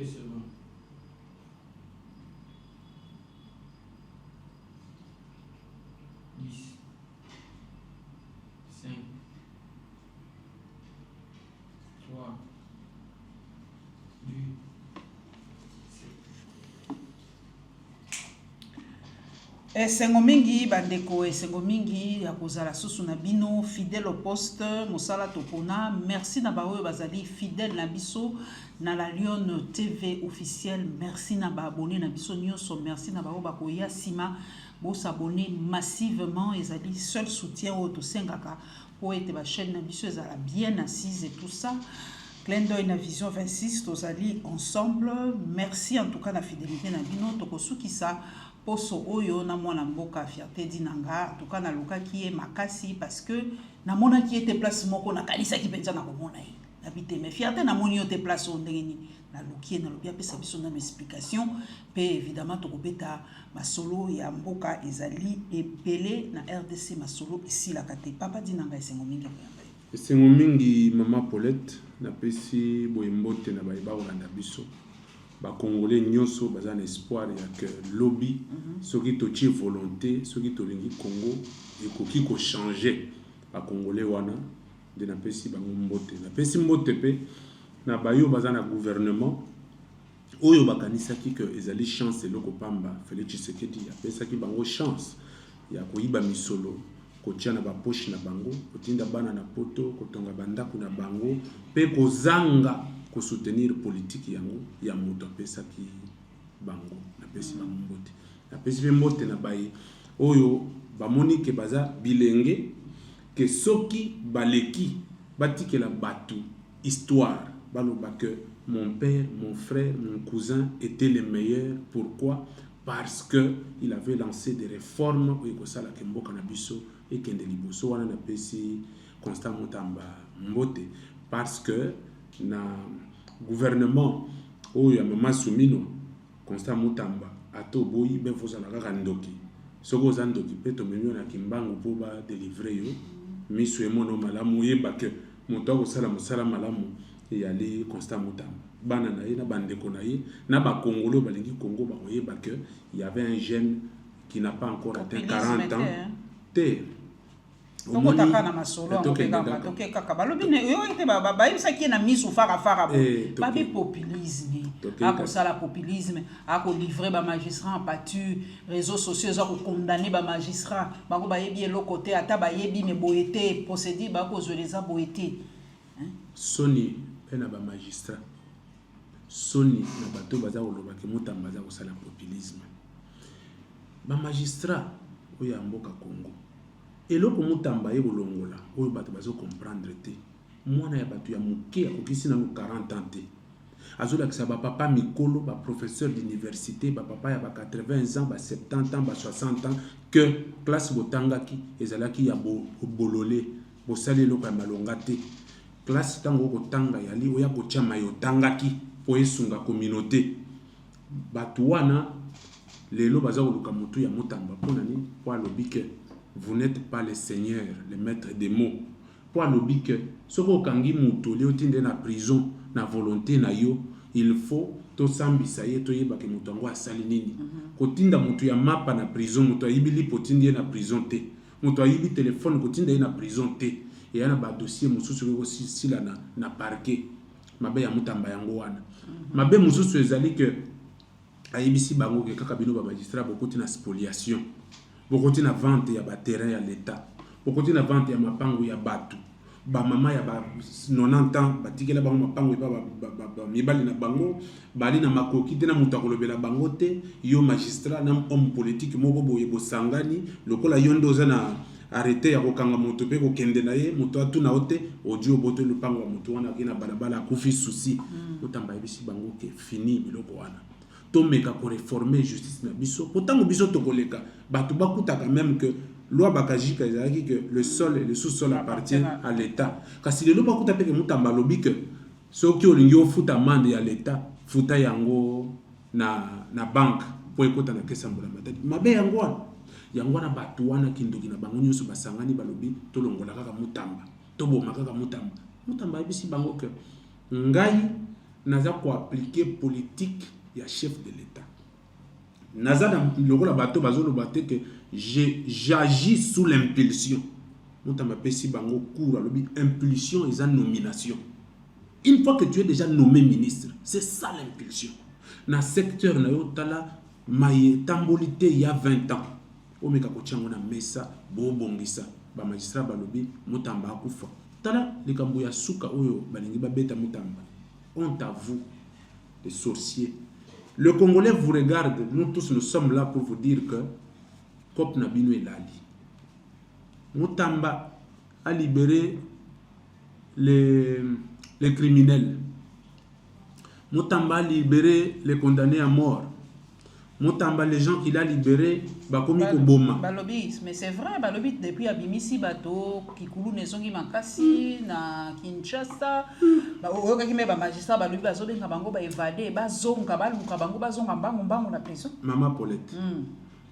c'est bon. Esengo mingi bandeko, esengo mingi ya kozala susu na bino fidèle au poste mosala topona. Merci na baoyo bazali fidèle na biso na la Lion TV officiel. Merci na ba abonné na biso nyonso. Merci na baoyo bakoya sima bo s'abonner massivement. Ezali seul soutien au to sengaka pour être ba chaîne na biso ezala bien assise et tout ça. Clin d'œil na Vision 26 tozali ensemble. Merci en tout cas na fidélité na bino tokosuki ça. Poso oyo na mwana mboka fierté dinanga en tout cas na loka qui est makasi parce que na mona qui était place moko na kalisa ki penza na komona yi na bité mais fierté na moni yo te place o ndengeni na loki na lobi apesa biso na explication pe évidemment to kobeta masolo ya mboka ezali ebele na RDC masolo ici la kate papa dinanga esengo mingi koyamba esengo mingi mama Paulette na pesi boyembote na baiba olanda biso ba congolais nyonso baza na espoir ya que lobby soki totie volonté soki tolingi Congo ekoki ko changer ba congolais wana de na pesi bango mbote na pesi mbote pe na bayo baza na gouvernement oyo bakanisaki que ezali chance eloko pamba Félix Tshisekedi apesaki bango chance ya koyiba misolo kotia na ba poche na bango kotinda bana na poto kotonga bandako na bango pe kozanga ko soutenir politique yango ya moto apesa ki bango na pesi bango mbote na pesi mbote na baye oyo bamoni ke baza bilenge ke soki baleki batikela batu histoire baloba que mon père mon frère mon cousin étaient les meilleurs. Pourquoi? Parce que il avait lancé des réformes oyo kosala ke mboka na biso et kende liboso wana na pesi Constant Mutamba mbote parce que na gouvernement oyo ya mama Sumino Constant Mutamba ato boyi ben fozala kaka ndoki soko za ndoki pe to menyo na kimbangu po ba délivrer yo miso emono malamu yeba ke moto akosala mosala malamu yali Constant Mutamba bana na ye na bandeko na ye na ba Congolais balingi Congo ba yeba que il y avait un jeune qui n'a pas encore atteint 40 ans te Toko taka na masolo toke kaka balobi ne yo ite ba yebisa ki na miso fara babi populisme ako sala populisme ako livrer ba magistrat en pâture réseaux sociaux ako condamner ba magistrat bako ba yebi eloko te ata ba yebi ne boyete procédure bako zoleza boyete soni pena ba magistrat soni na bato baza koloba ke Mutamba baza ko sala populisme ba magistrat oya mboka Congo eloko Mutamba ye kolongola oyo bato bazo comprendre te mwana ya bato ya muke akokisi na 40 ans te azolakisa ba papa mikolo ba professeur d'université ba papa ya ba 80 ans ba 70 ans ba 60 ans que classe botangaki ezalaki ya bololé bosali eloko ya malonga te classe tango kotanga yali oya kochama yo tangaki po esunga communauté bato wana lelo baza koluka mutu ya Mutamba pona nini po alobi ke vous n'êtes pas les seigneurs, les maîtres des mots. Pour le que ce que kangi muto le otinde na prison na volonté na yo, il faut to sambisa ye to yeba ke muto ngo asali nini. Kotinda muto ya mapa na prison, muto ayibili potindi na prison te. Muto ayibi téléphone kotinda na prison te. Et yana ba dossier mususu ko sila na parquet. Mabe ya Mutamba yango wana. Mabe mususu ezali que ayibisi bango ke kaka bino ba magistrat bokoti na spoliation. Bokoti na vente ya ba terrain ya l'état bokoti na vente ya mapango ya batu ba mama ya ba 90 ans batikela bango mapango ba mibali na bango bali na makoki te na mutu akolobela bango te yo magistrat na homme politique moko boye bosangani lokola yondo za na arrêté ya kokanga mutu pe kokende na ye mutu atuna ote audio boto lupango mutu wana kina balabala akufi souci Mutamba yebisi bango ke fini biloko wana tomeka ko réformer justice na biso pourtant biso tokoleka batu bakuta quand même que loi bakajika ezaki que le sol et le sous-sol appartiennent à l'état kasi le loi bakuta pe que Mutamba lobi que soki olingi ofuta amende ya l'état futa yango na banque po ekota na kesa mbola matadi mabe yango wana batu wana kindoki na bango nyonso basangani balobi tolongola kaka Mutamba toboma kaka Mutamba yebisi bango que ngai naza ko appliquer politique ya chef de l'État. Naza dans le rôle bateau bazolo baté que j'agis sous l'impulsion. Mutamba pesi bango cours alobi impulsion et nomination. Une fois que tu es déjà nommé ministre, c'est ça l'impulsion. Dans le secteur na yo tala maye tambolité il y a 20 ans. Omeka ko tiango na mesa bo bongisa ba magistrat balobi Mutamba akufa. Tala likambo ya suka oyo balingi babeta Mutamba. Honte à vous, les sorciers. Le Congolais vous regarde, nous tous nous sommes là pour vous dire que Kop Nabino est Lali. Mutamba a libéré les criminels. Mutamba a libéré les condamnés à mort. Mutamba, les gens qu'il a libérés, bakomi Oboma. Balobi, mais c'est vrai, Balobi, depuis Abimisi Bato, Kikulu Nezongi Makasi, na Kinshasa, ba magistrat Balobi bazobe ngabango ba évadé, bazonga baluka bango bazonga mbango na prison. Maman Paulette.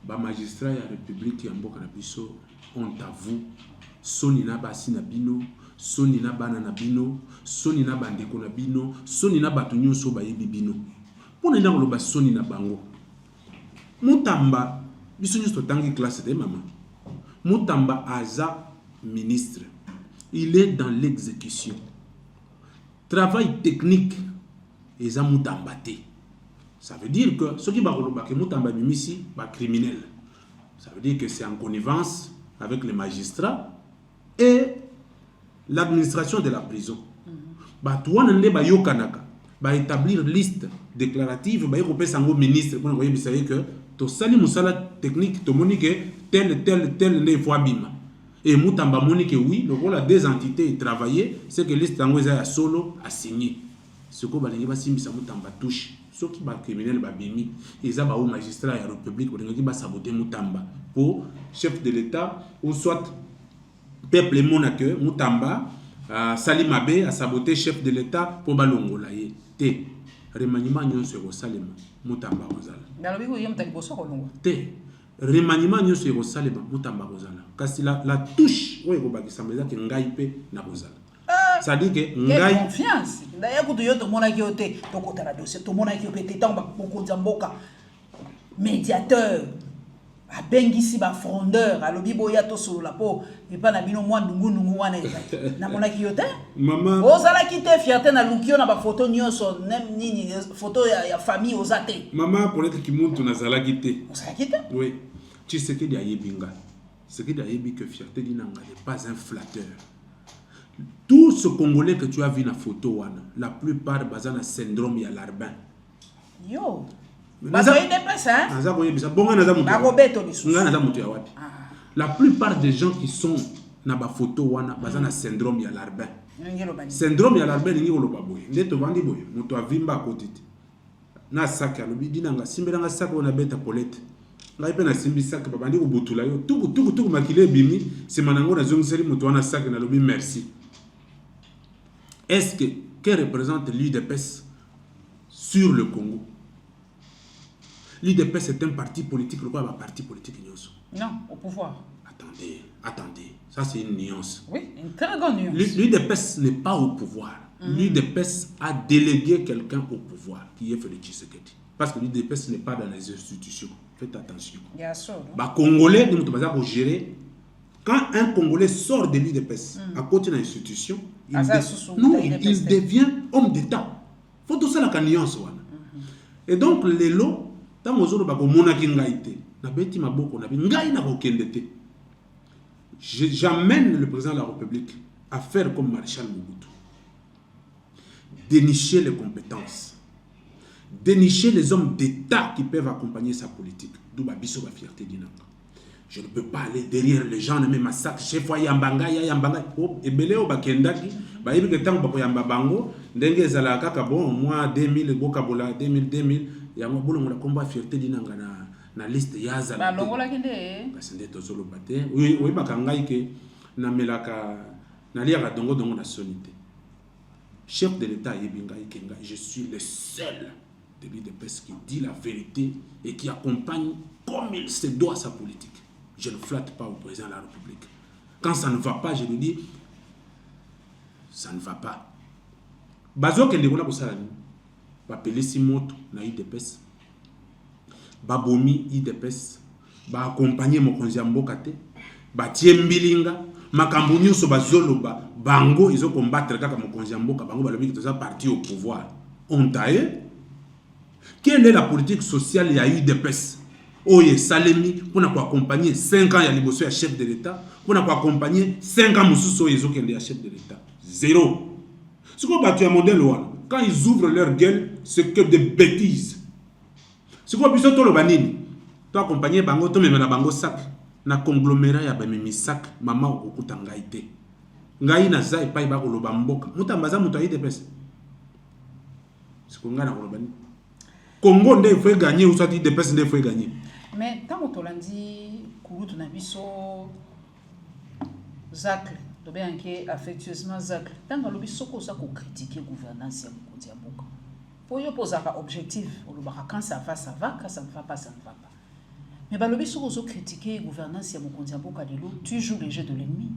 Ba magistrat ya République ya mboka na biso, honte à vous. Soni na basi na bino, soni na bana na bino, soni na bandeko na bino, soni na bato nyonso ba yebi bino. Pona ndako loba soni na bango. Mutamba, biso nyonso tangi classe de maman. Mutamba aza ministre. Il est dans l'exécution. Travail technique eza Mutamba te. Ça veut dire que ceux qui bakoloba ke Mutamba bimisi ba criminel. Ça veut dire que c'est en connivence avec les magistrats et l'administration de la prison. Batouana nde ba yokanaka, ba établir liste déclarative, ba yoko pesango ministre pour envoyer bisaye que to sali musala technique to monique tel ne faut abima. Et Mutamba monique oui, le rôle a des entités travailler, c'est que liste tango eza solo a signé. Ce que balingi ba simbisa Mutamba touche. Ceux qui ba criminel ba bimi, ils ont ba magistrat ya république balingi ba saboter Mutamba pour chef de l'État ou soit peuple monake Mutamba Salimabe a saboté chef de l'État pour balongola ye. Te remaniement nyonso ko salema Mutamba kozala. Balobi ko yem tali boso kolongo. Te remaniement nyonso ko salema Mutamba kozala. Kasi la touche oyo ko bakisa meza ke ngai pe na kozala. Ça dit que ngai confiance. D'ailleurs ko to yo to mona ki ote to ko tala dossier to mona ki o pete tamba ko zamboka médiateur a bengisi ba frondeur alobi boya to solo la po et pas na bino mwa ndungu wana na mona ki yote maman ozala kite fierté na lukio na ba photo nyonso nem nini photo ya famille ozate maman pour être qui monte na zala kite ozala kite oui tu sais que dia yebinga c'est que dia yebi que fierté dinanga n'est pas un flatteur. Tout ce Congolais que tu as vu na photo wana la plupart bazana syndrome ya Larbin yo. La plupart des gens qui sont dans la photo wana bazana syndrome ya Larbin. Syndrome ya Larbin ni ngolo baboy. Ndeto bandi boy, moto avimba akotiti. Na sac alobi dinanga simbelanga sac ona beta Paulette. Ngai pe na simbi sac babandi ko butula yo. Tuku makile bimi, c'est manango na zongiseli moto wana sac na lobi merci. Est-ce que représente l'UDPS sur le Congo? L'UDPS est un parti politique, le parti politique. Non, au pouvoir. Attendez, ça c'est une nuance. Oui, une très grande nuance. L'UDPS n'est pas au pouvoir. L'UDPS a délégué quelqu'un au pouvoir, qui est Félix Tshisekedi. Parce que l'UDPS n'est pas dans les institutions. Faites attention. Bien sûr. Congolais, nous devons gérer. Quand un Congolais sort de l'UDPS, à côté de l'institution, il devient homme d'État. Il faut tout ça la nuance. Et donc, les lots, j'amène le président de la République à faire comme Maréchal Mobutu. Dénicher les compétences. Dénicher les hommes d'État qui peuvent accompagner sa politique. D'où ma fierté d'Inanga. Je ne peux pas aller derrière les gens, mais massacre, chef fois yambanga, et beleo bakendaki, ba yebi que tant ba yamba bango, ndenge zala kaka bon, moi 2000 bokabola 2000 ya mo bolo la combat fierté dinanga na liste ya zala. Ba longola kende. Kasi nde tozolo bate. Oui bakangai ke na melaka na liaka dongo na sonité. Chef de l'État yebinga ikenga, je suis le seul de l'UDPS qui dit la vérité et qui accompagne comme il se doit sa politique. Je ne flatte pas au président de la République. Quand ça ne va pas, je lui dis, ça ne va pas. Bazo kende kola kosala ni. bapelisi moto na UDPS babomi UDPS accompagner mokonzi ya mboka te batie mbilinga makambo nyonso bazoloba bango izo combattre kaka mokonzi ya mboka bango balobi que parti au pouvoir on taille. Quelle est la politique sociale ya UDPS oye salemi pour accompagner 5 ans ya liboso ya chef de l'État pour accompagner 5 ans mususu oye ezokende ya chef de l'État? Zéro. Ce qu'on battu à modèle quand ils ouvrent leur gueule, c'est que des bêtises. Ce qu'on peut tout le banini. Tu accompagner bango to memena bango sac na conglomérat ya bamimi sac mama okukuta ngai te. Ngai na zai pa ba ko loba mboka. Mutambaza muto UDPS. C'est qu'on gagne ko bani. Congo ndé faut gagner ou soit UDPS ndé faut gagner. Mais tant que tolandi kurutu na biso Zacle to bien que affectueusement Zacle tant que lobi soko ça ko critiquer gouvernance ya mokonzi ya mboka. Pour yo poser un objectif, quand ça va, quand ça ne va pas, ça ne va pas. Mais balobi soko zo critiquer gouvernance ya mokonzi ya mboka lelo, tu joues les jeux de l'ennemi.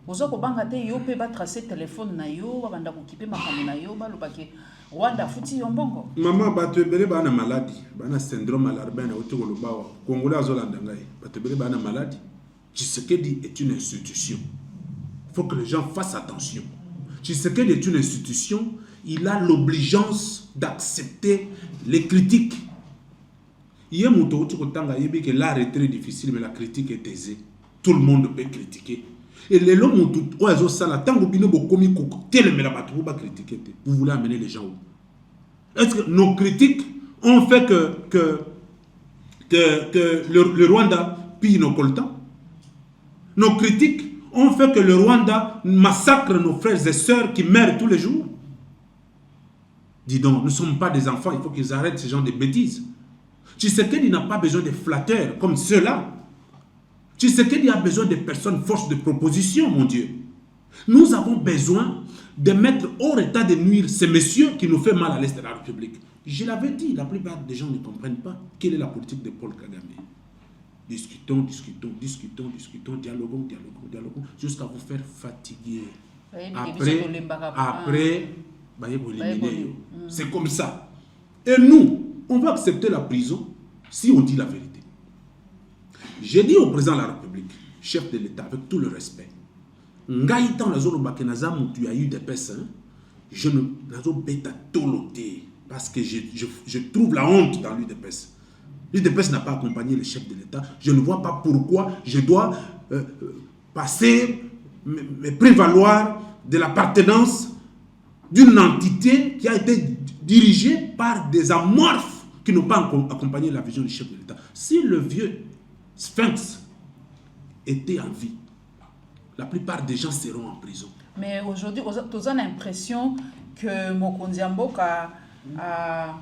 Ozo ko banga te yo pe ba tracer téléphone na yo, ba banda ko kipe makambo na yo, ba lobaki Rwanda futi yombongo. Maman batebele ba na maladie, ba na syndrome Malarbin na otiko lobawa. Congolais azolanda ngai, batebele ba na maladie. Tshisekedi est une institution. Il faut que les gens fassent attention. Tshisekedi est une institution, il a l'obligeance d'accepter les critiques. Il y a un que l'art est très difficile, mais la critique est aisée. Tout le monde peut critiquer. Et les gens ont tout ça, tant que vous voulez amener les gens où? Est-ce que nos critiques ont fait que le Rwanda pille nos coltans? Nos critiques ont fait que le Rwanda massacre nos frères et sœurs qui meurent tous les jours? Dis donc, nous ne sommes pas des enfants, il faut qu'ils arrêtent ce genre de bêtises. Tshisekedi n'a pas besoin de flatteurs comme ceux-là. Tshisekedi a besoin de personnes force de proposition, mon Dieu. Nous avons besoin de mettre hors état de nuire ces messieurs qui nous font mal à l'Est de la République. Je l'avais dit, la plupart des gens ne comprennent pas quelle est la politique de Paul Kagame. Discutons, dialoguons, jusqu'à vous faire fatiguer. Après, c'est comme ça. Et nous, on va accepter la prison si on dit la vérité. J'ai dit au président de la République, chef de l'État, avec tout le respect, Ngaïtan la zone bakenaza tu as eu des personnes, je ne nazo beta toloté parce que je trouve la honte dans l'UDPS. L'UDPS n'a pas accompagné le chef de l'État. Je ne vois pas pourquoi je dois passer, me prévaloir de l'appartenance d'une entité qui a été dirigée par des amorphes qui n'ont pas accompagné la vision du chef de l'État. Si le vieux Sphinx était en vie, la plupart des gens seront en prison. Mais aujourd'hui, vous avez l'impression que Mokonzi ya Mboka a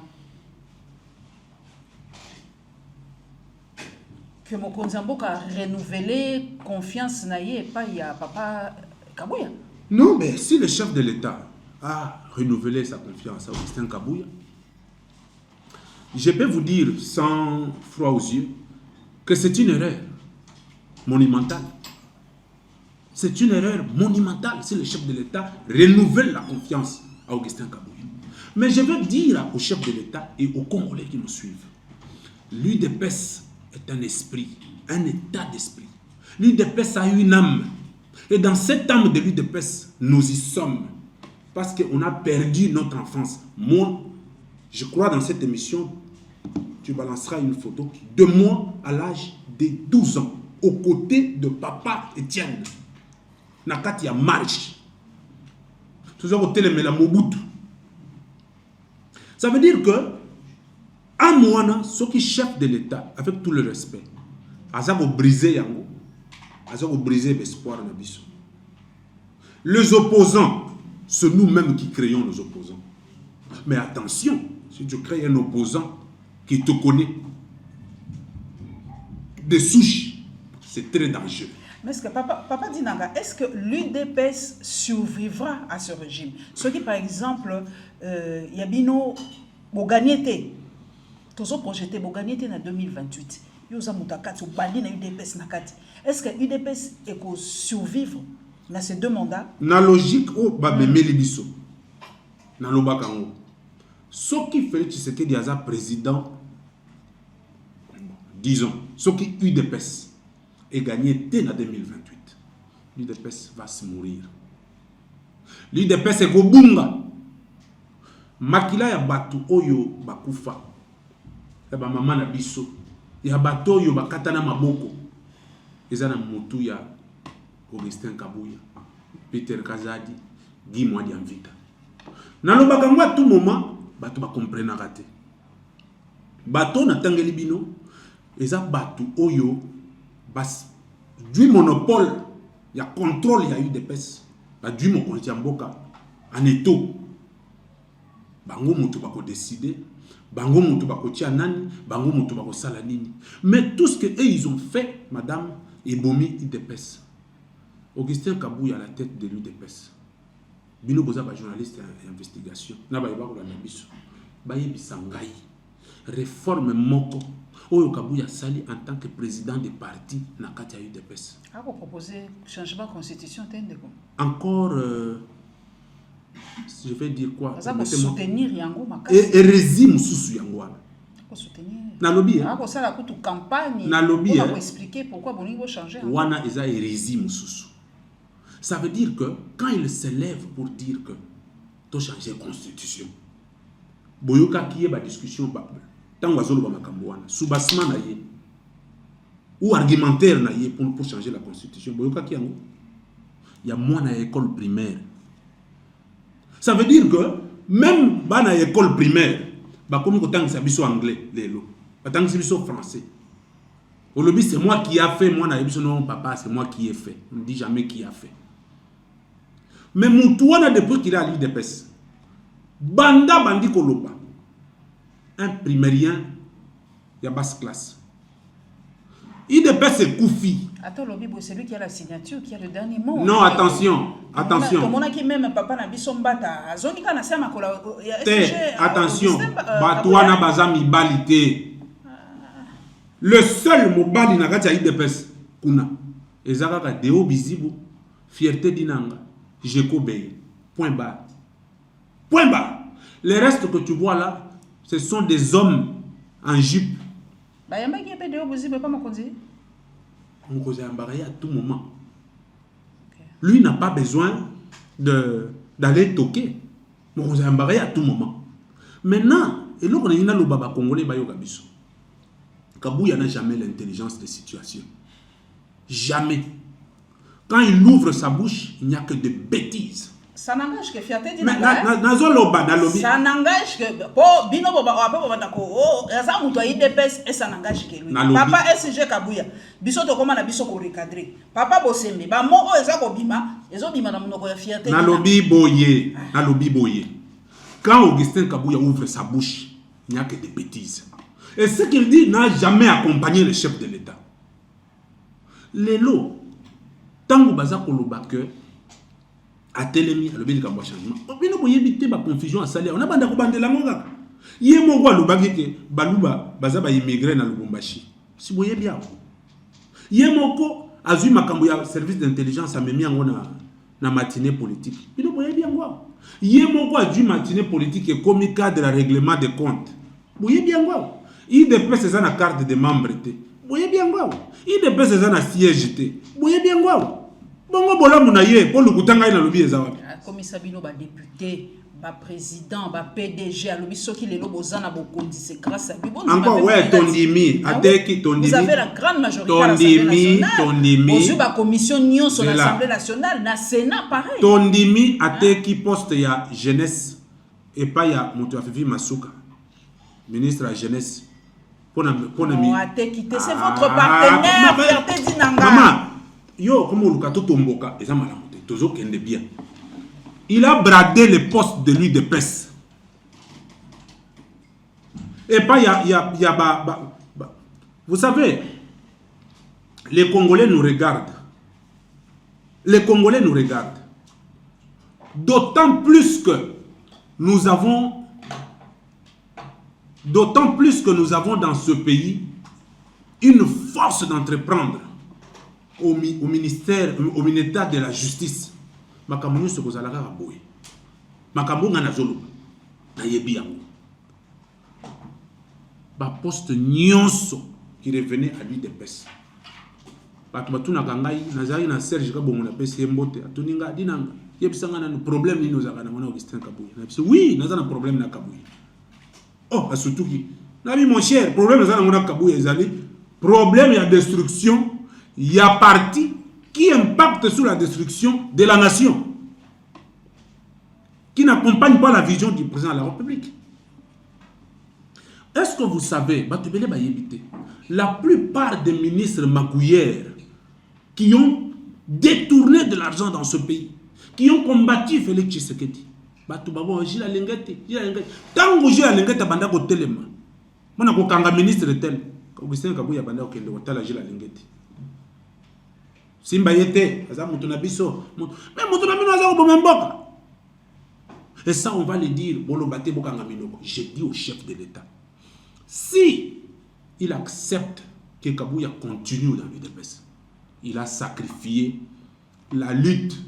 renouvelé confiance naïe et pas il y a papa Kabouya. Non, mais si le chef de l'État a renouvelé sa confiance à Augustin Kabouya, je peux vous dire sans froid aux yeux que c'est une erreur monumentale. C'est une erreur monumentale si le chef de l'État renouvelle la confiance à Augustin Kabouya. Mais je veux dire au chef de l'État et aux Congolais qui nous suivent, l'UDPS est un esprit, un état d'esprit. L'UDPS a une âme. Et dans cette âme de l'UDPS, nous y sommes. Parce qu'on a perdu notre enfance. Moi, je crois dans cette émission, tu balanceras une photo de moi à l'âge de 12 ans, aux côtés de papa Étienne. Nakati ya marche. Ça veut dire que, à moi, ce qui chef de l'État, avec tout le respect, a brisé yango, a brisé l'espoir de Bissou. Les opposants, c'est nous-mêmes qui créons les opposants. Mais attention, si tu crées un opposant qui te connaît de souche, c'est très dangereux. Mais est-ce que papa Dinanga, est-ce que l'UDPS survivra à ce régime? Ce qui, par exemple, Yabino Boganiete, tous autres projetés Boganiete en 2028, Yosa Moutakati ou Bali na UDPS Nakati. Est-ce que l'UDPS est pour survivre dans ces deux mandats? Na logique, oh, ba memeli biso. Na lobakango. Ce qui fait Tshisekedi Aza président, disons, ce qui UDPS est gagné dès en 2028. L'UDPS va se mourir. L'UDPS est Gobunga. Makila ya batu oyo bakufa. Ya ba mama na biso. Ya batu oyo bakatana maboko. Ezana mutu ya Augustin Kabuya, Peter Kazadi, Guy Mwadi Amvita. Nalobaka ngwa tout moment, batu ba comprendre raté. Bato na tangeli bino, eza batu oyo bas du monopole ya contrôle ya UDPS. Ba du mokonzi ya mboka en eto. Bango mutu bako décider, bango mutu bako tia nani, bango mutu bako sala nini. Mais tout ce que ils ont fait, madame, ebomi UDPS. Augustin Kabuya à la tête de l'UDPS. Bino boza ba journaliste et investigation. Na ba yeba ko la biso. Ba yebisa ngai. Réforme moko oyo Kabuya sali en tant que président des partis na kati ya UDPS. A ko proposer changement de constitution tendeko. Encore je vais dire quoi? Ça pour soutenir yango makasi. Et régime sous yango wana. Pour soutenir. Na lobby. A ko sala kutu campagne. Na lobby. Pour expliquer pourquoi bolingo changer. Wana eza régime sous. Ça veut dire que quand il se lève pour dire que tu changer la constitution, boyoka qui est la discussion, tant que zolo ba makambo wana, soubassement na ye ou argumentaire na ye pour changer la constitution, boyoka qui yango, il y a moins à école primaire. Ça veut dire que même dans l'école primaire, comme quand on biso anglais, lelo, quand on biso français. Au lobby c'est moi qui a fait, moi na biso non papa, c'est moi qui ai fait. On ne dit jamais qui a fait. Mais Moutouana, depuis qu'il a à l'UDPS, Banda Bandi Koloba, un primérien, il y a basse classe. IDPS c'est Koufi. Attends, lobby, c'est lui qui a la signature, qui a le dernier mot. Non, attention, attention. Comme on a qui même papa n'a biso mbata, zonika na sama kola. Attention, Batouana Bazami Balité. Le seul mobile n'a pas IDPS, Kuna. Ezaka Deo Bizibu, fierté d'Inanga. Jekobey. Point barre. Point barre. Les restes que tu vois là, ce sont des hommes en jupe. Bah, il y a un qui est Deo Bizibu, pas mon conseiller. On cause embarrassé à tout moment. Lui n'a pas besoin d'aller toquer. On cause embarrassé à tout moment. Maintenant, et là, on a le baba congolais, Bayo Gabiso. Kabuya n'a jamais l'intelligence des situations. Jamais. Quand il ouvre sa bouche, il n'y a que des bêtises. Ça n'engage que fierté dit. Ça n'engage que pour bino boba oh ça muto IDPS et ça n'engage que lui. Papa SG Kabuya biso to koma na biso ko recadrer. Papa Bosembe ba mo o eza ko bima na monoko ya fierté. Na lobby boye. Quand Augustin Kabuya ouvre sa bouche, il n'y a que des bêtises. Et ce qu'il dit n'a jamais accompagné le chef de l'État. Les lots tango baza koloba que a telemi alobi likambo changement bino boyebite ba confusion asali on a banda ko bandela ngaka ye moko alobaki ke baluba baza ba immigré na Lubumbashi si boyebi ako ye moko azui makambo ya service d'intelligence amemi yango na matinée politique bino boyebi yango ye moko azui matinée politique et comme cadre de règlement des comptes boyebi yango IDPS eza na carte de membre te boyebi yango IDPS eza na siège te boyebi yango bongo bolamu na ye pour le kutanga ina lobi ezawa comme Sabino ba député ba président ba PDG a lobi soki lelo bozana bokondi c'est grâce à lui. Encore ouais tondimi ateki tondimi. Vous avez la grande majorité à l'Assemblée nationale. Tondimi. Vous ba commission nion sur l'Assemblée nationale na Sénat pareil. Tondimi ateki poste ya jeunesse et pas ya moto afifi Masuka. Ministre de la jeunesse. Pour mi ateki c'est votre partenaire fierté dinanga. Maman yo comme Luka Tomboka et ça m'a raconté toujours qu'il est bien. Il a bradé les postes de l'UDPS. Et pas vous savez, les Congolais nous regardent. Les Congolais nous regardent. D'autant plus que nous avons dans ce pays une force d'entreprendre. Au ministère de la justice. Makambo se kozalaka boye. Makambo ngana zolo. Na yebi yango. ba poste nyonso qui revenait à lui de pèse. Bato batuna kangai nazali na Serge Kabongo na pèse mbote atuninga dinanga yebisanga na problème ni nozaka na mona Augustin Kabuye na biso oui nazana problème na Kabuye oh surtout qui na bi mon cher problème nazana mona Kabuye ezali problème ya destruction ya parti qui impacte sur la destruction de la nation, qui n'accompagne pas la vision du président de la République. Est-ce que vous savez, la plupart des ministres magouillères qui ont détourné de l'argent dans ce pays, qui ont combattu Félix Tshisekedi, tant que j'ai la lingette, banda ko telema. Mona ko kanga ministre tel, Augustin Kabuya banda ko kende ko tala j'ai la lingette. Simba yete, aza mutu na biso, mais mutu na mino aza ko bomemboka. Et ça on va le dire, bolo bate bokanga minoko. Je dis au chef de l'État, si il accepte que Kabuya continue dans l'UDPS, il a sacrifié la lutte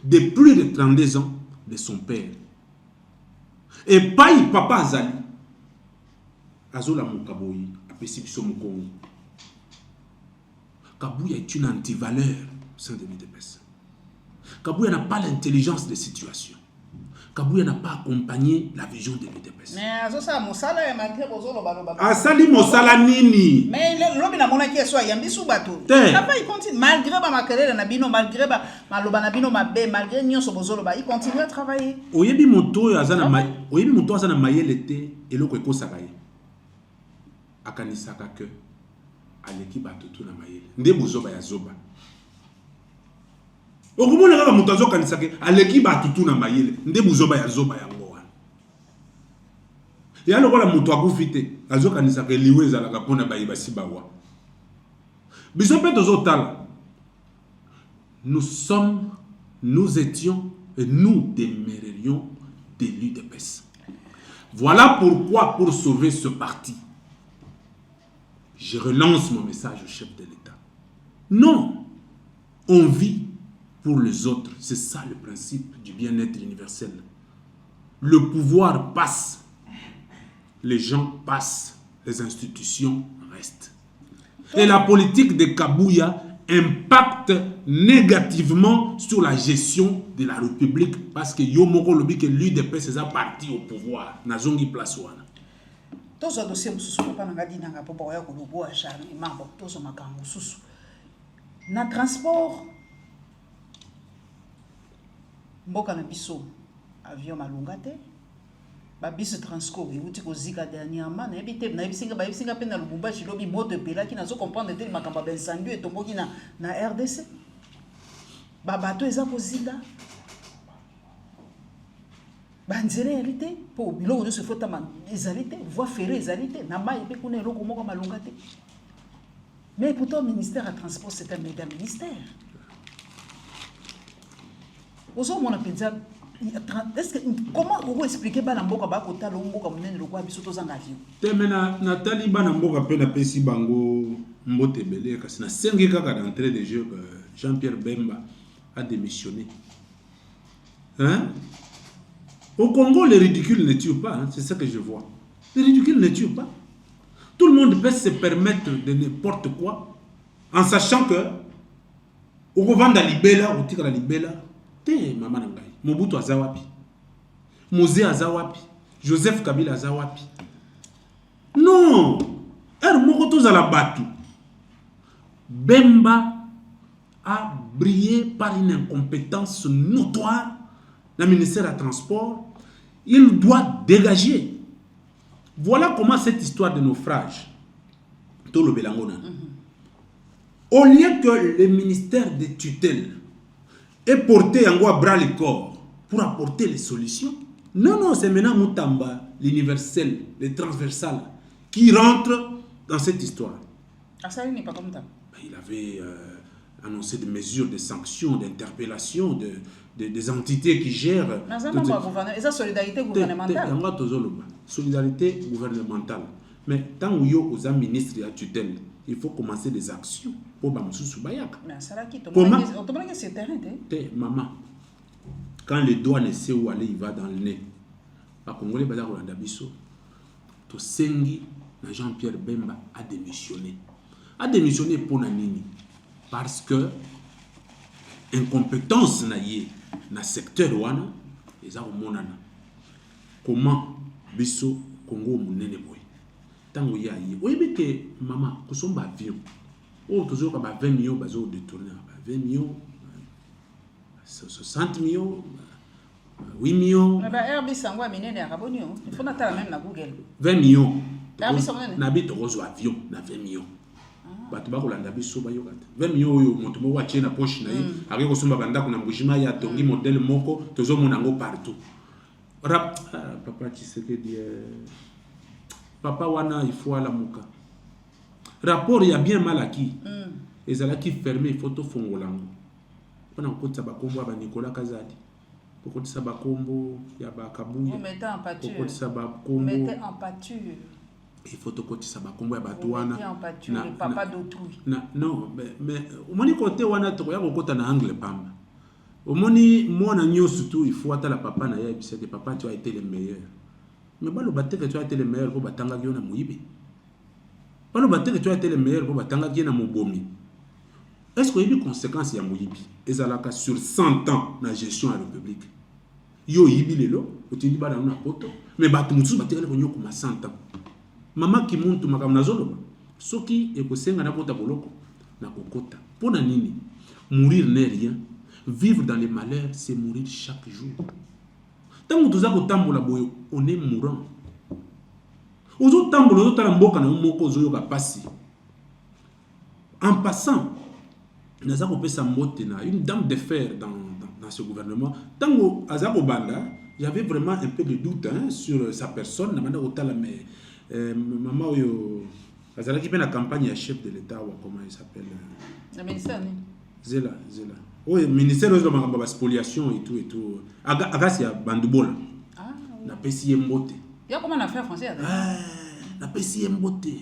de plus de 32 ans de son père. Et pas il papa Azali. Azola Mukaboyi, apesi biso Mukongo. Kabuya est une antivaleur au sein de l'UDPS. Kabuya n'a pas l'intelligence de situation. Kabuya n'a pas accompagné la vision de l'UDPS. Mais ça mosala ya malgré bozolo baloba. Asali mosala nini? Mais lobi na mona ki so yambi su bato. Papa il continue malgré ba makelele na bino malgré ba maloba na bino mabe malgré nyonso bozolo ba il continue à travailler. Oyebi moto azana oyebi moto azana mayele te eloko ekosaka ye. Akanisaka que aleki bato tu na mayele. Nde bozoba ya zoba. Okumona kaka moto azokanisaka aleki bato tu na mayele. Nde bozoba ya zoba yango wana. Ya lokola moto akufi te azokanisaka liwe ezalaka pona bayebasi bawa. Biso pe tozotala. Nous étions et nous demeurerions de l'UDPS. Voilà pourquoi, pour sauver ce parti, je relance mon message au chef de l'État. Non, on vit pour les autres. C'est ça le principe du bien-être universel. Le pouvoir passe, les gens passent, les institutions restent. Et la politique de Kabuya impacte négativement sur la gestion de la République parce que Yomoko lobi que l'UDPS est parti au pouvoir. Nazongi place wana. Tozo dossier mususu papa nanga dinanga popo ya ko lobo a charme mambo tozo makambo mususu. Na transport mboka na biso avion malunga te. Ba bis transco euti ko zika dernièrement na ebite na bisinga pe na Lubumbashi lobi moto pela ki nazo comprendre te makambo ben sandu et tomboki na RDC. Ba bato eza ko zinda. Banzere réalité pour biloko de se fota man ezalité voie ferrée ezalité na mai pe kuna eloko moko malunga te. Mais pourtant ministère à transport c'est un méga ministère. Ozo mona penza est-ce que comment vous expliquer bana mboka ba kota lo mboka munene lokwa biso tozanga avion. Te mena na tali bana mboka pe na pesi bango mbote belé kasi na sengi kaka d'entrée de jeu Jean-Pierre Bemba a démissionné. Hein? Au Congo, le ridicule ne tue pas, hein, c'est ça que je vois. Le ridicule ne tue pas. Tout le monde peut se permettre de n'importe quoi, en sachant que, au revend à Libela, au tigre à Libela, t'es maman nangai, Mobutu Azawapi, Mosé Azawapi, Joseph Kabila Azawapi. Non! Mokoto Zalabatu. Bemba a brillé par une incompétence notoire. Le ministère des Transports, il doit dégager. Voilà comment cette histoire de naufrage, au lieu que le ministère des tutelles est porté en bras le corps pour apporter les solutions, non, c'est maintenant Moutamba, l'universel, le transversal, qui rentre dans cette histoire. Ah, ça n'est pas comme ça. Il avait annoncé des mesures de sanctions, d'interpellation, des entités qui gèrent. Et ça, solidarité gouvernementale. Solidarité gouvernementale. Mais tant que vous êtes ministre à tutelle, il faut commencer des actions pour Bamsou Bayak. Mais ça qui comment c'est terrain. Maman, quand le doigt ne sait où aller, il va dans le nez. Pas Congolais, Bazar Rolanda Bisso. tosengi na Jean-Pierre Bemba a démissionné. A démissionné pour nini? Parce que incompétence na ye na secteur wana eza komonana. Comment biso Congo munene boy. Tango ya ye. Oyebi ke mama kosomba avion. Oh tozoka ba 20 millions bazo détourner ba 20 millions 60 millions 8 millions. Mais Airbus sango minene ya kaboni yo. Il faut natala même na Google. 20 millions. Airbus minene. Na bito rozo avion na 20 millions. Bato bakolanda biso bayoka te 20 millions oyo moto moko atie na poche na ye ake kosomba bandako na mbujima ya tongi modèle moko tozomona yango partout. Papa Tshisekedi papa wana il faut ala muka rapport ya bien mal acquis ezalaki fermé il faut to fongolango mpona kokotisa bakombo ya ba Nicolas Kazadi kokotisa bakombo ya bakabuya kokotisa bakombo en pâture. Il faut te kotisa bakombo ya bato wana na papa d'autrui non mais omoni côté wana to ya kokota na angle pamba omoni mwana nyoso tout il faut atala papa na ya biseke papa tu a été le meilleur mais balo bateke tu a été le meilleur pour batanga ki na muibe balo bateke tu a été le meilleur pour batanga ki na mobomi. Est-ce que il y a des conséquences ya muibi ezalaka sur 100 ans na gestion à la République yo yibi lelo otindi bana na poto mais bato mutusu bateke ko nyoko ma 100 ans. Mama ki muntu makamna zolo soki ekosenga na kota boloko na kokota pona nini mourir n'est rien, vivre dans les malheurs c'est mourir chaque jour. Tant que toza ko tambola boyo on est mourant. Ozo tambola ozo tala mboka na moko zo yoka pasi. En passant naza ko pesa mbote na une dame de fer dans ce gouvernement. Tango azako banda, j'avais vraiment un peu de doute sur sa personne na manda ko tala mais maman oyo azalaki pe na campagne ya chef de l'état ou comment il s'appelle le ministère Zela oui ministère de la spoliation et tout agasi ya bandubola na pesi mbote ya comment na faire français na pesi mbote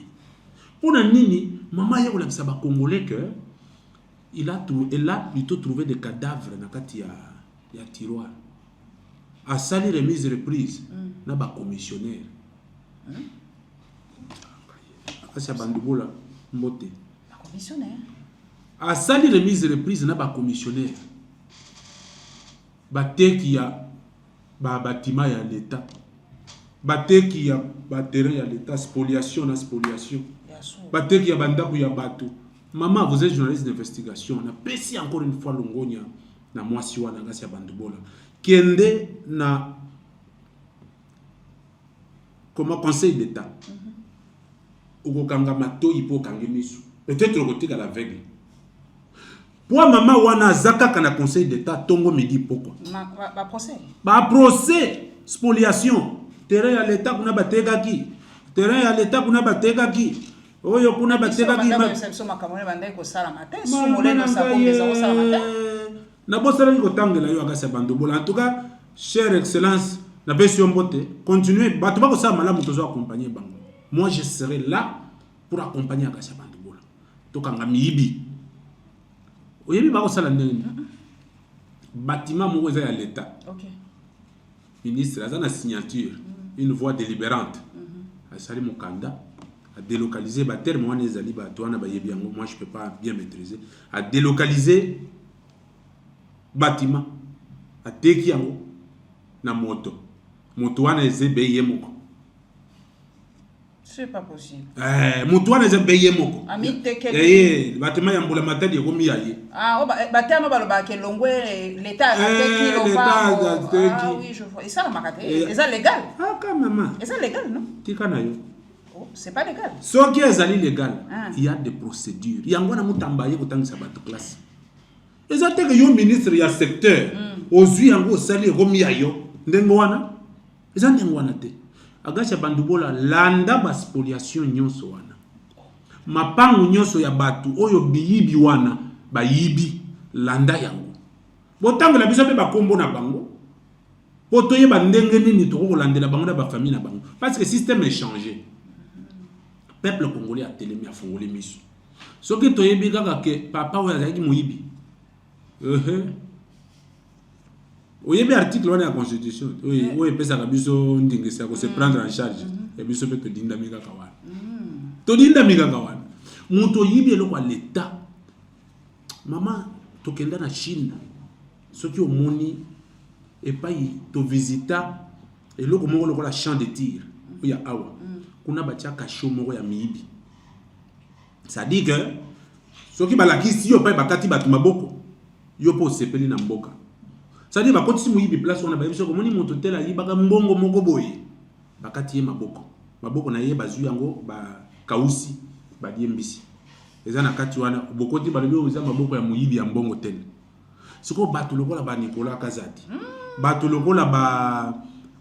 pona nini maman ya kolakisa ba congolais que elle a plutôt trouvé des cadavres na kati ya tiroir a sali remise reprise na ba commissionnaire Asia Bandubola Mbote. La commissionnaire. A sali remise reprise na ba commissionnaire. Bateki ya ba bâtiment ya l'état. Bateki ya ba terrain ya l'état, spoliation na spoliation. Bateki ya bandako ya bato. Maman, vous êtes journaliste d'investigation. On a pesi encore une fois longonya na mwasi wana Asia Bandubola. Kende na comme conseil d'état. Okokanga mato ipo kange misu peut-être côté à l'aveugle pour maman wana zaka kana conseil d'état tongo midi poko ba procès spoliation terrain à l'état kuna bateka ki terrain à l'état kuna bateka ki oyo kuna bateka ki na bosala ni kotangela yo akasa bandobola en tout cas chère excellence na beso mbote continuer bato ba ko sa malamu tozo accompagner bango. Moi, je serai là pour accompagner Agassia Bandubola. Tokanga miibi. Oyebi ba osala ndenge. Bâtiment moko eza ya l'état. OK. Ministre a na signature, une voix délibérante. Asali mokanda a délocaliser ba terme wana ezali ba toana ba yebi yango. Moi, je peux pas bien maîtriser. A délocaliser bâtiment. A teki yango na moto. Moto wana ezebe yemoko. C'est pas possible. Mutuana eza beye moko. Ami teke. Batema ya mbula matadi ekomi yaye. Batema baloba ke longwe l'état a teki loba. Ah oui, je vois. Et ça la makate. Eza légal. Ah quand même. Eza légal non? Tika na yo. Oh, c'est pas légal. Ce qui est légal, il y a des procédures. Il y a ngwana mutamba ye kotangisa bato classe. Eza teke yo ministre ya secteur. Ozui yango sali ekomi yayo. Ndengo wana. Eza ndengo wana te. Agassia Bandubola landa ba spoliation nyonso wana. Mapangu nyonso ya batu oyo biyibi wana ba yibi landa yango. Botango la biso pe ba kombo na bango. Poto ye ba ndenge nini to ko landela bango na ba famille na bango. Parce que le système est changé. Peuple congolais a télémi a fongolé miso. Soki to yebi kaka ke papa oyo azaki moyibi. oyebi article wana ya constitution oyo epesaka biso ndingisa ya se prendre en charge et biso mpe todindami kaka wana todindami kaka wana moto oyibi eloko ya l'état mama tokenda na Chine soki omoni epai tovisita eloko moko lokola champ de tir oya awa kuna batia kasho moko ya miyibi ça dit que soki balakisi yo epai bakati bato maboko yo mpo osepeli na mboka ça dit bakotisi moyibi place wana bayebi soki omoni moto tela ayibaka mbongo moko boye bakati ye maboko na ye bazwi yango bakausi badie mbisi eza na kati wana bokoti balobi oyo eza maboko ya moyibi ya mbongo tele siko bato lokola ba Nicolas Kazadi bato lokola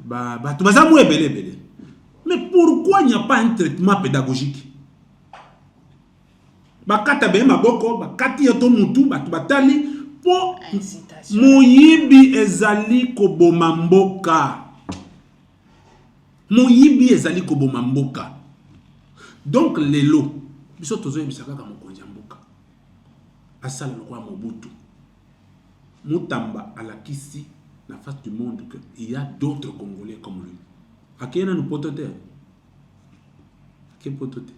bato baza mo ebele mais pourquoi il n'y a pas un traitement pédagogique bakata be maboko bakati eto mutu bato batali po moyibi ezali koboma mboka moyibi ezali koboma mboka donc lelo biso tozoyebisa kaka mokonzi ya mboka asala lokola Mobutu Mutamba alakisi na face du monde qu'il y a d'autres Congolais comme lui. Akena nous potote. Akena potote.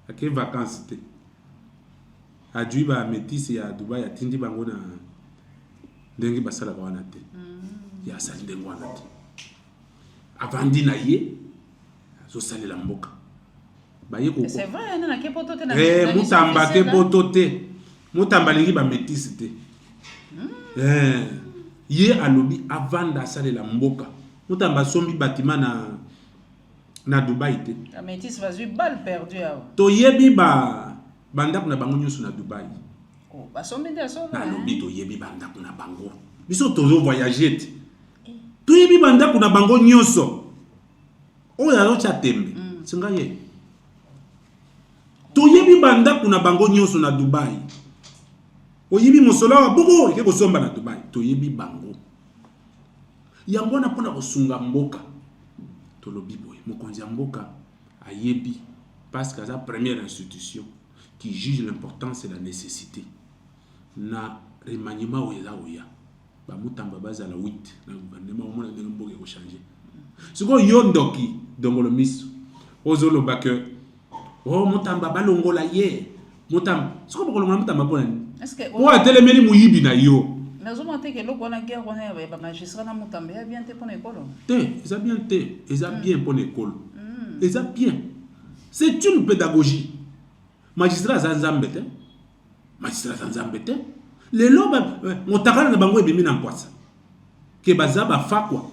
Akena vacances te. Adui ba métis ya Dubai atindi bango na ndenge basala ba wana te. Ya sali ndenge wana te. Avandi na ye so sali la mboka. Baye ko. C'est vrai na ke potote na. Mutamba ke potote. Mutamba lingi ba métis te. Ye alobi avant d'assaler la mboka mutamba sombi bâtiment na Dubai te la métis va jouer balle perdue to yebi banda kuna bango nyoso na Dubai oh ba sombi de so na lobi to yebi banda kuna bango biso tozo voyager te to yebi banda kuna bango nyoso o ya rocha tembe singa ye to yebi banda kuna bango nyoso na Dubai oyibi mosolo wa boko ke kosomba na Dubai to yebi bango yango na pona kosunga mboka to lobi boy mokonzi ya mboka ayebi parce que sa première institution qui juge l'importance et la nécessité na remaniement oya ba mutamba bazala 8 na gouvernement au monde de mboka ko changer siko yondoki dongolo miso ozolo ba que oh mutamba balongola ye mutamba siko bokolongola mutamba pona est-ce que pour atelemeli muyibi na yo mais on monte que loko na guerre on ba magistrat na mutambe ya bien te pour l'école ça bien pour l'école ça bien c'est une pédagogie magistrat zanzambete le loba motakala na bango ebimi na mpwasa ke bazaba fakwa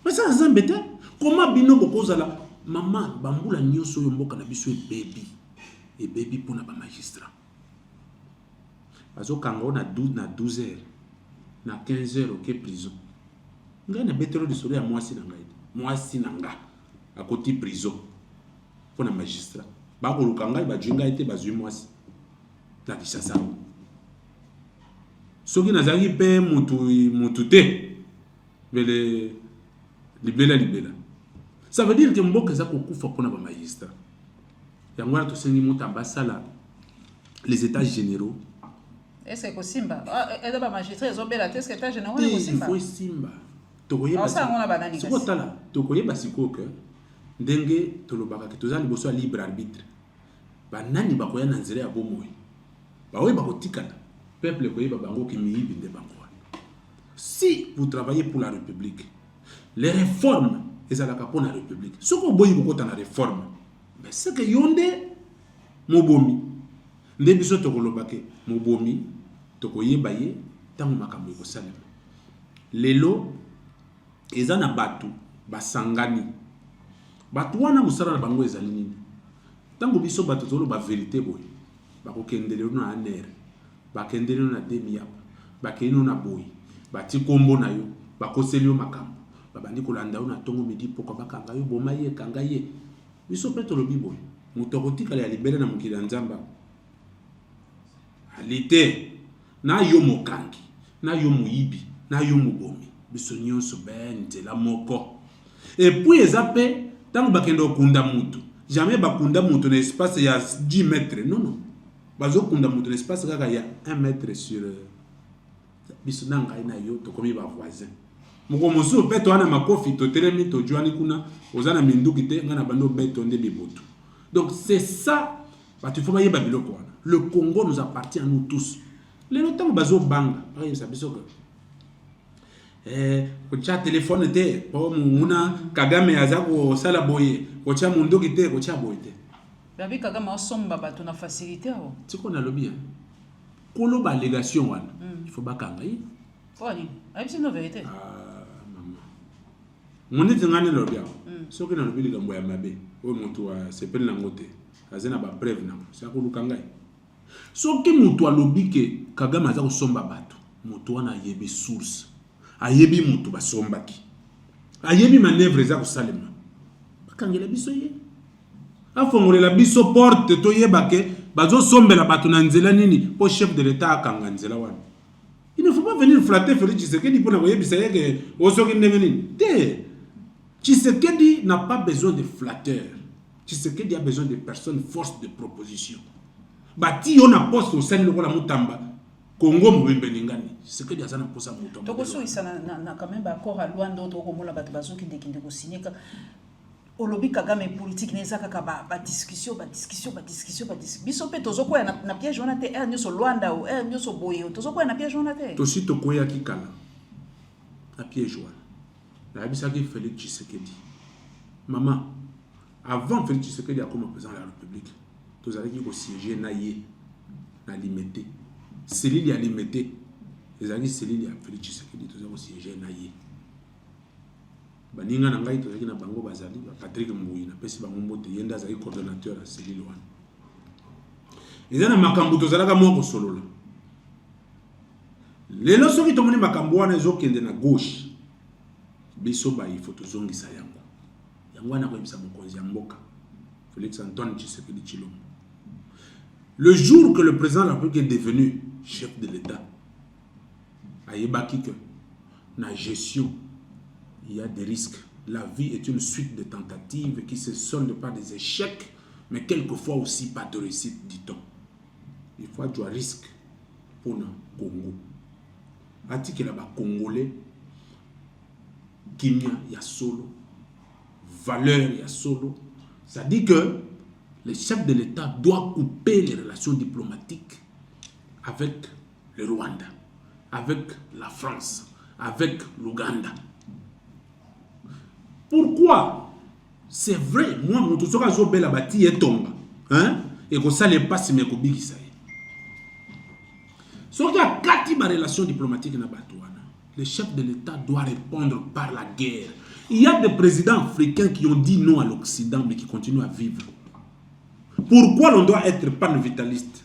mais ça zanzambete comment bino bokozala maman bambula nyoso yo mboka na biso e baby pour na ba magistrat azo kango na 12 heures na 15 heures ok prison ngai na betelo de soleil à mwasi na nga à côté prison pour na magistrat ba ko lukanga ba jinga ete bazui mwasi na Kinshasa soki nazali pe mutu te bele libela ça veut dire que mboka za ko kufa pour na ba magistrat yango na to sengi mutamba sala les états généraux. Est-ce que Simba est ba magistrat ils ont bela test que état général ko Simba il faut Simba tokoyeba ça on a banani siko tala tokoyeba siko que ndenge tolobaka ke tozali boso libre arbitre banani bakoya na nzela ya bomoi bawe bakotikana peuple koyeba bango ki miyibi nde bango. Si vous travaillez pour la République les réformes ezalaka pour la République soko boyi bokota na réforme mais c'est que yonde mobomi nde biso tokolobake mobomi tokoyeba ye tango makambo ekosalema lelo eza na batu basangani batu wana musala na bango ezali nini tango biso batu tolo ba vérité boye bakokendele na aner bakendele na demia bakeno na boye bati kombo na yo bakoseli yo makambo babandi kolanda yo na tongo midi poko bakanga yo boma ye kanga ye biso pe tolobi boye mutokotika ya libere na mukila nzamba alite na yo mokangi na yo muyibi na yo mubomi biso nyonso nzela moko et puis ezape tango bakendo kunda mutu jamais bakunda mutu na espace ya 10 mètres non bazo kunda mutu na espace kaka ya 1 mètre sur biso na ngai na yo tokomi ba voisin moko mosu pe to ana makofi to telemi to joani kuna ozana minduki te ngana bando beto nde bibotu. Donc c'est ça tu faut pas yeba biloko wana. Le Congo nous appartient à nous tous. Les notamment bazo banga ça biso que kocha téléphone te po muna Kagame azako sala boye kocha munduki te kocha boye te babi Kagame osomba bato na facilité o tiko na lobi kolo ba allégation wana il faut bakanga yi wani c'est une vérité maman moni tingane lobi soki na lobi likambo ya mabe o mutu wa sepeli na ngote azena ba preuve na ça ko lukanga soki mutu alobi ke Kagame azako somba bato mutu wana yebi source ayebi mutu basombaki ayebi manœuvre za kosalema bakangela biso ye afongolela biso porte to yebake bazo sombela bato na nzela nini po chef de l'état akanga nzela wana. Il ne faut pas venir flatter Félix Tshisekedi pour na yebisa yeke osoki ndenge nini te. Tshisekedi n'a pas besoin de flatteurs. Tshisekedi a besoin de personnes force de proposition. Bati on a poste au sein de la mutamba Congo mubimbe ningani Tshisekedi azana posa mutamba toko so isa na quand même accord à Luanda to komola bato bazoki ndekinde ko signer ka olobi Kagame politique neza kaka ba discussion biso pe tozo ko na piège wana te nyoso Luanda o nyoso boye tozo ko na piège wana te to si to ko ya kikala na piège wana na bisa ki Félix Tshisekedi maman avant Félix Tshisekedi a comme président de la République tous allez qui siéger na ye na limité cellule ya limité les amis cellule ya Félix Tshisekedi tous allez siéger na ye baninga na ngai tozaki na bango bazali Patrick Mbuyi na pesi bango mbote yenda azali coordonnateur ya cellule wana ezana makambo tozalaka moko solola lelo soki tomoni makambo wana ezokende na gauche biso ba il faut tozongisa yango wana ko ebisa mokonzi ya mboka Félix Antoine Tshisekedi Tshilombo. Le jour que le président de la République est devenu chef de l'État ayebaki que na gestion il y a des risques. La vie est une suite de tentatives qui se soldent par des échecs, mais quelquefois aussi par de réussites, dit-on. Il faut avoir un risque pour le Congo. Ati que là-bas, Congolais, Kimia, il y a solo, valeur, il y a solo. Ça dit que le chef de l'État doit couper les relations diplomatiques avec le Rwanda, avec la France, avec l'Ouganda. Pourquoi? C'est vrai, moi, mon tout ça, je la bâti et tombe. Hein? Et que ça n'est pas si mes copines qui ça y est. Sauf qu'il y a 4 relations diplomatiques dans Batouana. Le chef de l'État doit répondre par la guerre. Il y a des présidents africains qui ont dit non à l'Occident, mais qui continuent à vivre. Pourquoi l'on doit être pan-vitaliste?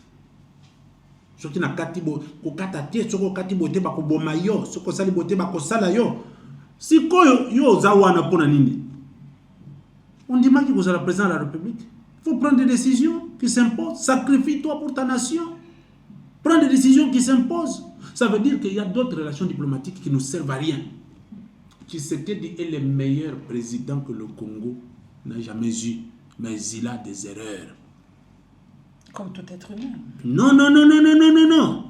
Sauf qu'il y a 4 si yo zawana pona nini on dit que vous êtes le président de la République, il faut prendre des décisions qui s'imposent. Sacrifie-toi pour ta nation, prends des décisions qui s'imposent. Ça veut dire qu'il y a d'autres relations diplomatiques qui ne servent à rien. Tshisekedi est le meilleur président que le Congo n'a jamais eu, mais il a des erreurs comme tout être humain. Non.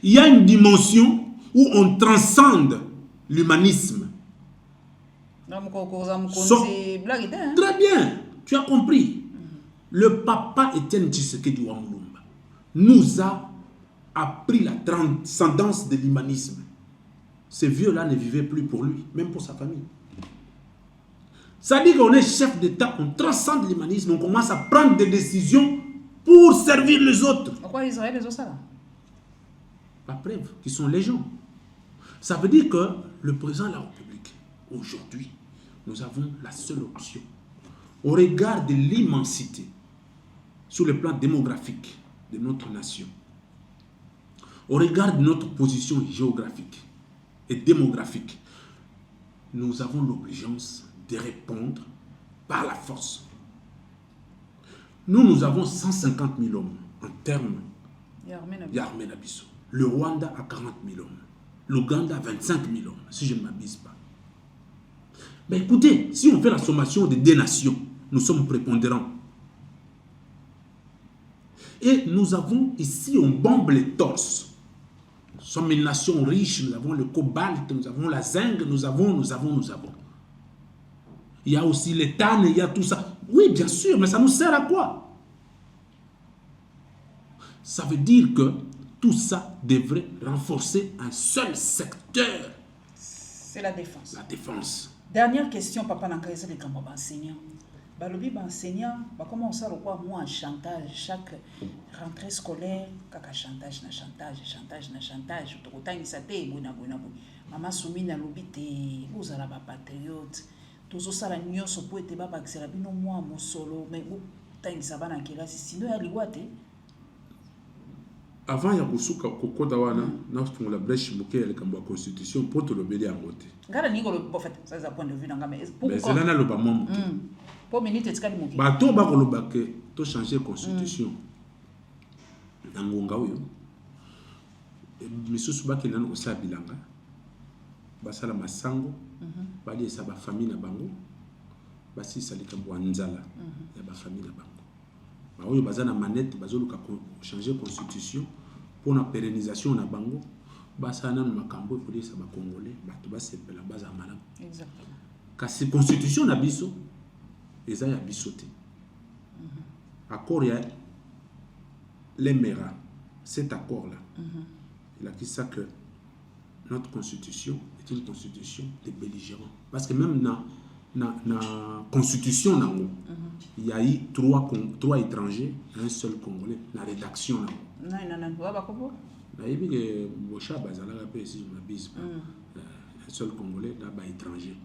Il y a une dimension où on transcende l'humanisme. Très bien, tu as compris. Le papa Étienne Tshisekedi Wamulumba nous a appris la transcendance de l'humanisme. Ces vieux-là ne vivaient plus pour lui, même pour sa famille. Ça dit qu'on est chef d'État, on transcende l'humanisme, on commence à prendre des décisions pour servir les autres. Pourquoi Israël les autres? La preuve, qui sont les gens. Ça veut dire que le président de la République, aujourd'hui, nous avons la seule option. Au regard de l'immensité, sur le plan démographique de notre nation, au regard de notre position géographique et démographique, nous avons l'obligation de répondre par la force. Nous avons 150 000 hommes en termes d'armée Nabiso. Le Rwanda a 40 000 hommes. L'Ouganda a 25 000 hommes, si je ne m'abuse pas. Mais écoutez, si on fait la sommation des deux nations, nous sommes prépondérants. Et nous avons ici, on bombe les torses sommes une nation riche, nous avons le cobalt, nous avons la zinc, nous avons. Il y a aussi l'éthane, il y a tout ça. Oui, bien sûr, mais ça nous sert à quoi? Ça veut dire que tout ça devrait renforcer un seul secteur. C'est la défense. La défense. Dernière question, papa Nankaïsa de Kambo enseignant. Balobi enseignant, comment ça reçoit moi un chantage chaque rentrée scolaire, kaka chantage. Autant il s'appelle maman Soumina lobite, vous avez la patriote. Tous ça la nion so pour être baba que c'est la bino moi mon solo mais vous tant ça va dans quelle sinon il y a liwate. Avant ya kusuka kokoda wana na fungola brèche moke ya kambo constitution pour te lobeli en moté. Ngara niko le en fait ça c'est point de vue nanga mais mais c'est là na loba mom. Pour minute etikali moke. Ba to ba koloba ke to changer constitution. Ngonga oyo. Misusu ba ke nana osa bilanga. Basala masango. Bali esa ba famille na bango. Basi salika bo nzala ya ba famille na bango. Ba oyo bazana manette bazoluka changer constitution pour la pérennisation na bango. Basana na makambo pour esa ba congolais bato ba sepela baza malamu. Exactement. Kasi constitution na biso eza ya biso te. Accord ya l'Emera, cet accord là. Il a dit ça que notre constitution est une constitution des belligérants. Parce que même dans la constitution, il y a eu trois étrangers, un seul Congolais, la rédaction. Un seul Congolais, là-bas étranger.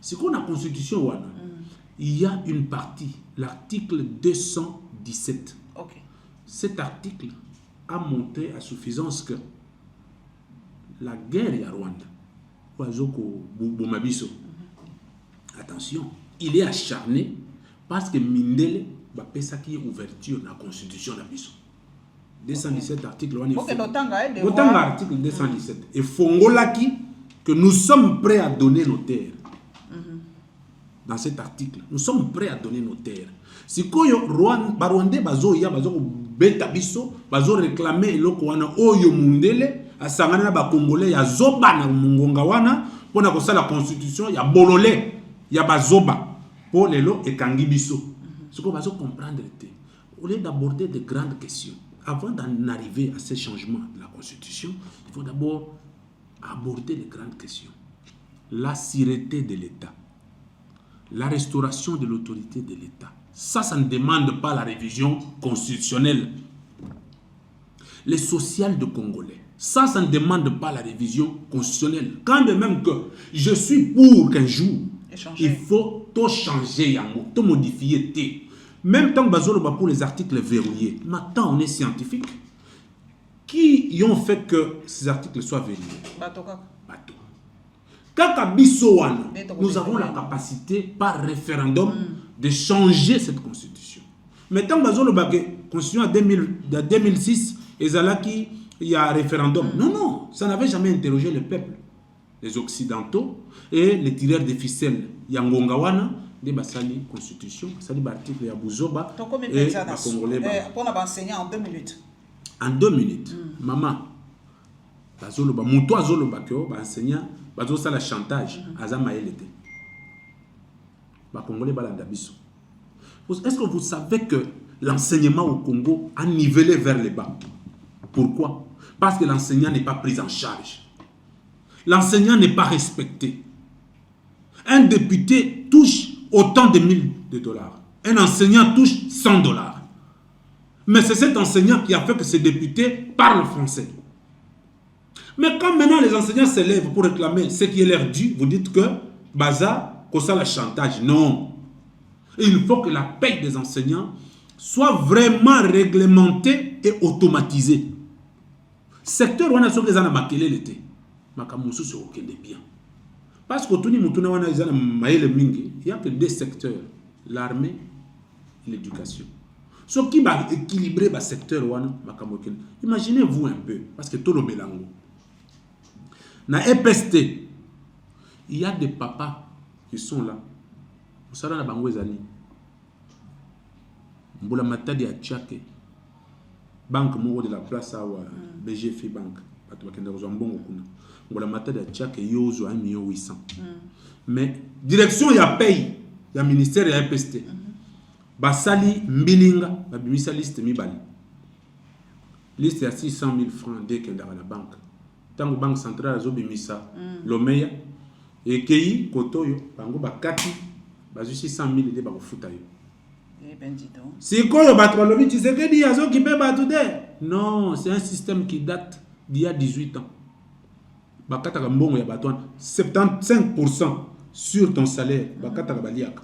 Si on a la constitution, il y a une partie, l'article 217. Cet article a montré à suffisance que la guerre à Rwanda, attention, il est acharné parce que Mindele va faire ça qui est ouverture dans la constitution de la Bisso. 217 article. Autant l'article 217. Et Fongolaki que nous sommes prêts à donner nos terres. Dans cet article, nous sommes prêts à donner nos terres. Si koyo Rwanda bazo ya bazo beta biso bazo réclamer eloko wana oyo Mundele asangana na ba Congolais ya zoba na mungonga wana pona ko la constitution ya bololé ya bazoba pour lelo ekangi biso. Ce qu'on va comprendre était au lieu d'aborder de grandes questions avant d'en arriver à ces changements de la constitution, il faut d'abord aborder les grandes questions. La sûreté de l'État, la restauration de l'autorité de l'État. Ça ne demande pas la révision constitutionnelle. Les sociales de Congolais. Ça ne demande pas la révision constitutionnelle. Quand même que je suis pour qu'un jour, il faut tout changer, tout modifier. Même tant que pour les articles verrouillés. Maintenant, on est scientifique. Qui y ont fait que ces articles soient verrouillés? Bateau. Nous avons la capacité par référendum de changer cette constitution. Mais tant que la constitution de 2006, il y a un référendum. Non, ça n'avait jamais interrogé le peuple. Les Occidentaux et les tireurs de ficelles. Yangongawana, des Bassali constitution, Bassali article ya Buzoba et la Congolais. Pour enseigner en 2 minutes. En 2 minutes. Maman, Bazoloba, Mouto Azoloba, enseignant. Ça la chantage azama elete ba Congolais balanda biso. Est-ce que vous savez que l'enseignement au Congo a nivelé vers le bas? Pourquoi? Parce que l'enseignant n'est pas pris en charge. L'enseignant n'est pas respecté. Un député touche autant de $1000. Un enseignant touche $100. Mais c'est cet enseignant qui a fait que ce député parle français. Mais quand maintenant les enseignants s'élèvent pour réclamer ce qui est leur dû, vous dites que Baza, que ça la chantage. Non. Il faut que la paie des enseignants soit vraiment réglementée et automatisée. Secteur où on a sur les anamakele l'été. Makamusu sur aucun des biens. Parce que tout le monde il y a que 2 secteurs, l'armée et l'éducation. Ce qui va équilibrer le secteur, imaginez-vous un peu, parce que tout le mélange. Dans EPST, il y a des papas qui sont là. Vous savez, dans Bangouezani, Mboula Matadi à Tchake, banque de la place à BGF Bank. bato bakenda kozwa mbongo kuna ngola matadi atiaka yo ozwa 1,800,000 mais direction ya paye ya ministère ya EPST basali mbilinga babimisa liste mibale liste ya 600,000 francs dès kendaka na banque tango banque centrale azobimisa lomeya ekei kotoyo bango bakati bazwi 600,000 nde bakofuta yo sikoyo bato balobi Tshisekedi azokipe bato te. Non, c'est un système qui date d'il y a 18 ans. Bakataka mbongo ya bato 75% sur ton salaire bakataka baliaka.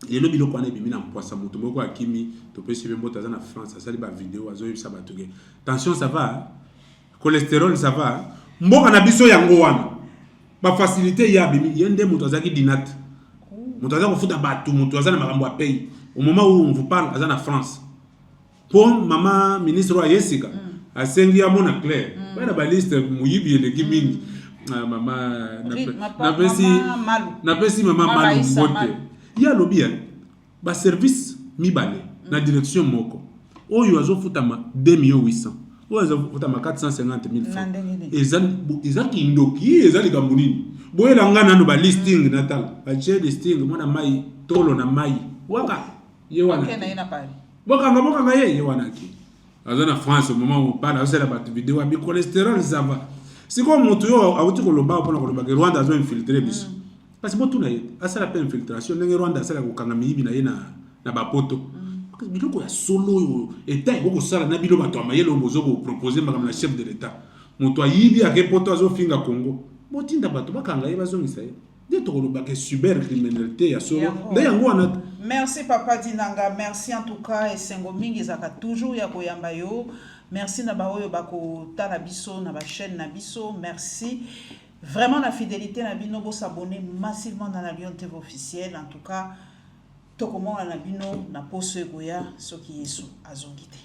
Lelo biloko wana ebimi na mpwasa moto moko akimi topesi be mbota za na France asali ba vidéo azoyebisa bato ke tension ça va, cholestérol ça va, mboka na biso yango wana ba facilité ya bimi yende moto azaki dinat. Moto aza kofuta bato moto aza na makambo ya pays. Au moment où on vous parle aza na France. Pour maman ministre wa Yesika asengi ya mona clair. Bana ba liste muyibi eleki mingi. Mama na pesi mama malu mbote. Ya lobia ba service mibale na direction moko. Oyo azofutama 2,800,000. Oyo azofutama 450,000 francs. Ezaki indoki ezali kambunini. Boyela ngana no ba listing natal. Ba listing mona mai tolo na mai. Waka yewana. Boka ye yewana ki. Azana France au moment où parle azela ba vidéo abi cholestérol ça va. C'est comme moto yo awuti ko loba pona ko loba ke Rwanda azo infiltrer biso. Parce que botu na ye asala pe infiltration ndenge Rwanda asala ko kanga miyibi na ye na bapoto. Parce que biloko ya solo yo eta ko sala na bilo bato amayelo bozo ko proposer makam na chef de l'état. Moto ayibi akepoto azo finga Congo. Botinda bato bakanga ye bazongisa ye. Merci Papa Dinanga, merci en tout cas et Sengomingi zaka toujours ya koyamba yo. Merci na baoyo bako tala biso na ba chaîne na biso. Merci vraiment la fidélité na bino bo s'abonner massivement dans la Lion TV officielle. En tout cas, tokomo na bino na poso goya soki yesu azongite.